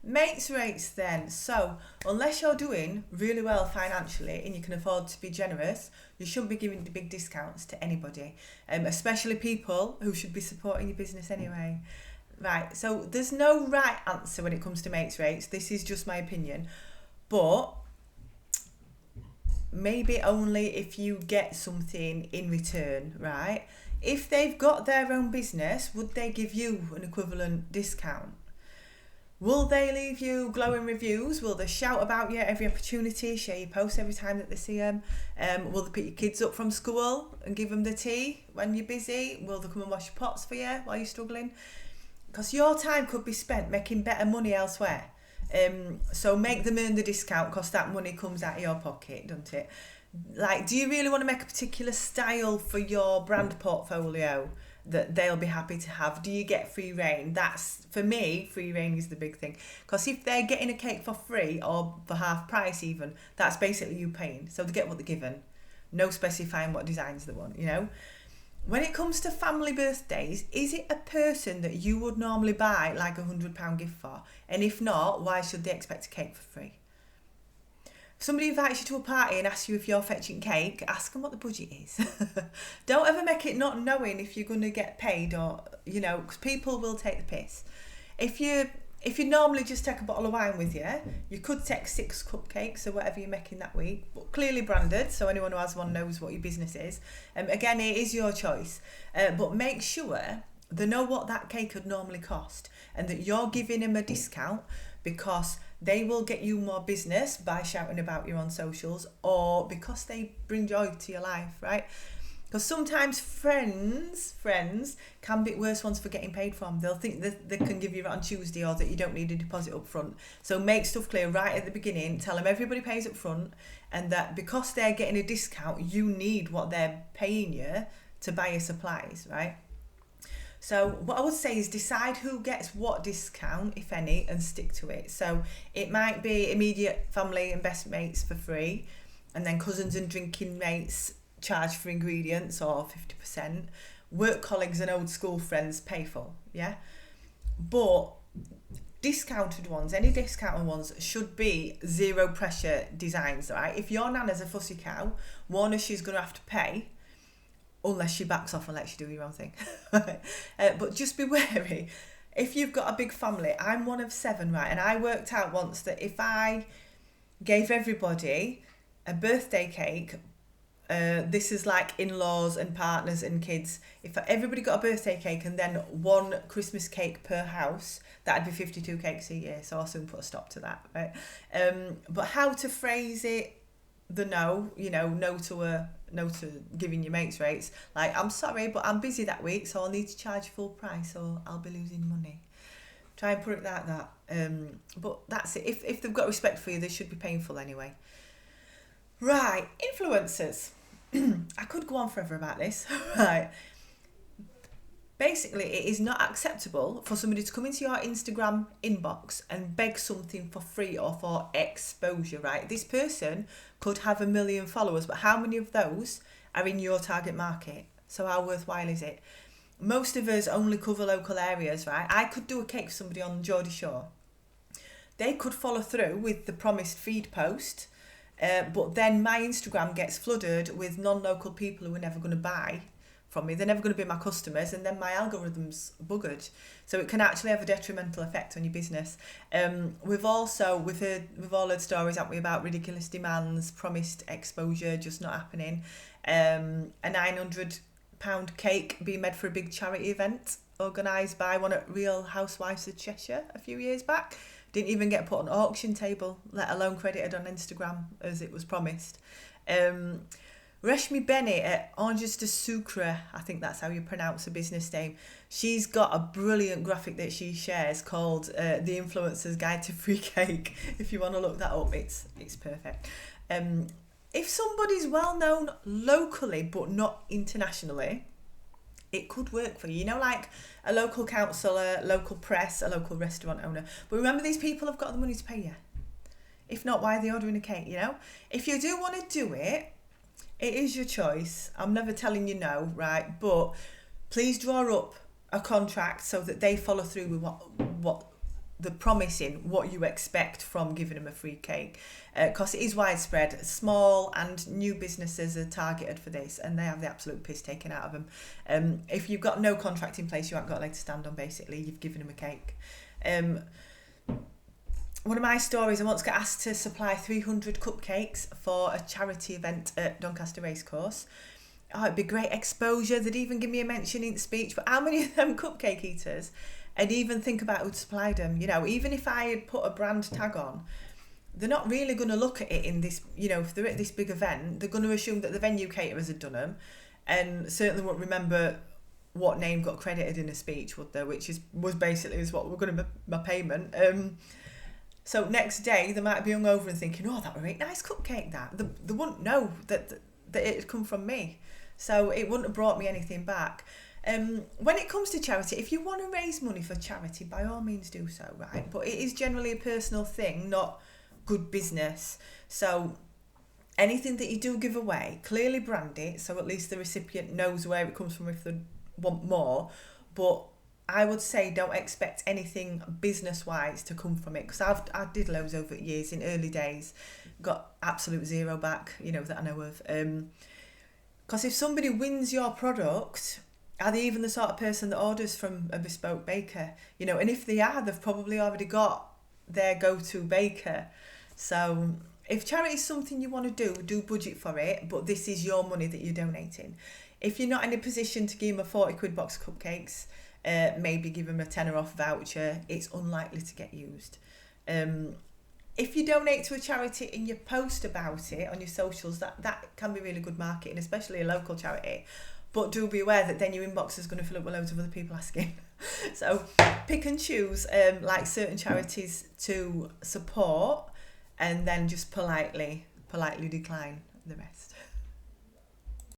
Mates rates then. So unless you're doing really well financially and you can afford to be generous, you shouldn't be giving the big discounts to anybody, especially people who should be supporting your business anyway. Right, so there's no right answer when it comes to mates rates. This is just my opinion. But maybe only if you get something in return, right? If they've got their own business, would they give you an equivalent discount? Will they leave you glowing reviews? Will they shout about you every opportunity, share your posts every time that they see them? Will they pick your kids up from school and give them the tea when you're busy? Will they come and wash your pots for you while you're struggling? Because your time could be spent making better money elsewhere. So make them earn the discount because that money comes out of your pocket, doesn't it? Like, do you really want to make a particular style for your brand portfolio that they'll be happy to have? Do you get free reign? That's, for me, free reign is the big thing. Because if they're getting a cake for free or for half price even, that's basically you paying. So they get what they're given. No specifying what designs they want, you know? When it comes to family birthdays, is it a person that you would normally buy like £100 gift for? And if not, why should they expect a cake for free? If somebody invites you to a party and asks you if you're fetching cake, ask them what the budget is. Don't ever make it not knowing if you're going to get paid or, you know, because people will take the piss. If you normally just take a bottle of wine with you, you could take 6 cupcakes or whatever you're making that week, but clearly branded, so anyone who has one knows what your business is. Again, it is your choice, but make sure they know what that cake would normally cost and that you're giving them a discount because they will get you more business by shouting about you on socials or because they bring joy to your life, right? Because sometimes friends can be worse ones for getting paid from. They'll think that they can give you it on Tuesday or that you don't need a deposit up front. So make stuff clear right at the beginning. Tell them everybody pays up front and that because they're getting a discount, you need what they're paying you to buy your supplies, right? So what I would say is decide who gets what discount, if any, and stick to it. So it might be immediate family and best mates for free, and then cousins and drinking mates charge for ingredients or 50%. Work colleagues and old school friends pay for, yeah? But discounted ones, any discounted ones should be zero pressure designs, right? If your nana's a fussy cow, one, she's going to have to pay unless she backs off and lets you do your own thing. But just be wary. If you've got a big family, I'm one of 7, right? And I worked out once that if I gave everybody a birthday cake, this is like in-laws and partners and kids, if everybody got a birthday cake and then 1 Christmas cake per house, that'd be 52 cakes a year. So I'll soon put a stop to that, right? But how to phrase it, no to giving your mates rates, like, I'm sorry but I'm busy that week so I'll need to charge full price or I'll be losing money. Try and put it like that. But that's it. If they've got respect for you, they should be painful anyway. Right, influencers. I could go on forever about this. Right. Basically, it is not acceptable for somebody to come into your Instagram inbox and beg something for free or for exposure, right? This person could have 1 million followers, but how many of those are in your target market? So how worthwhile is it? Most of us only cover local areas, right? I could do a cake for somebody on Geordie Shore. They could follow through with the promised feed post, but then my Instagram gets flooded with non-local people who are never going to buy from me. They're never going to be my customers, and then my algorithm's buggered. So it can actually have a detrimental effect on your business. We've all heard stories, haven't we, about ridiculous demands, promised exposure just not happening. A £900 cake being made for a big charity event organised by one at Real Housewives of Cheshire a few years back. Didn't even get put on an auction table, let alone credited on Instagram as it was promised. Reshmi Bennett at Oranges de Sucre, I think that's how you pronounce her business name. She's got a brilliant graphic that she shares called The Influencer's Guide to Free Cake. If you want to look that up, it's perfect. If somebody's well known locally but not internationally, it could work for you. You know, like a local councillor, local press, a local restaurant owner. But remember, these people have got the money to pay you. If not, why are they ordering a cake, you know? If you do want to do it, it is your choice. I'm never telling you no, right? But please draw up a contract so that they follow through with what the promising what you expect from giving them a free cake, because it is widespread. Small and new businesses are targeted for this, and they have the absolute piss taken out of them. If you've got no contract in place, you haven't got a leg to stand on. Basically, you've given them a cake. One of my stories, I once got asked to supply 300 cupcakes for a charity event at Doncaster Racecourse. Oh, it'd be great exposure. They'd even give me a mention in the speech. But how many of them cupcake eaters and even think about who'd supplied them? You know, even if I had put a brand tag on, they're not really going to look at it in this, you know, if they're at this big event, they're going to assume that the venue caterers had done them, and certainly won't remember what name got credited in a speech, would they? Which was basically what we're going to my payment. So next day they might be hungover and thinking, oh, that was a really nice cupcake. They wouldn't know that it had come from me, so it wouldn't have brought me anything back. When it comes to charity, if you want to raise money for charity, by all means do so, right? But it is generally a personal thing, not good business. So anything that you do give away, clearly brand it, so at least the recipient knows where it comes from if they want more. But I would say don't expect anything business-wise to come from it, because I did loads over years in early days, got absolute zero back, you know, that I know of. Because if somebody wins your product, are they even the sort of person that orders from a bespoke baker? You know, and if they are, they've probably already got their go-to baker. So if charity is something you want to do budget for it, but this is your money that you're donating. If you're not in a position to give them a 40 quid box of cupcakes, maybe give them a tenner off voucher, it's unlikely to get used. If you donate to a charity and you post about it on your socials, that can be really good marketing, especially a local charity. But do be aware that then your inbox is going to fill up with loads of other people asking. So pick and choose like certain charities to support, and then just politely decline the rest.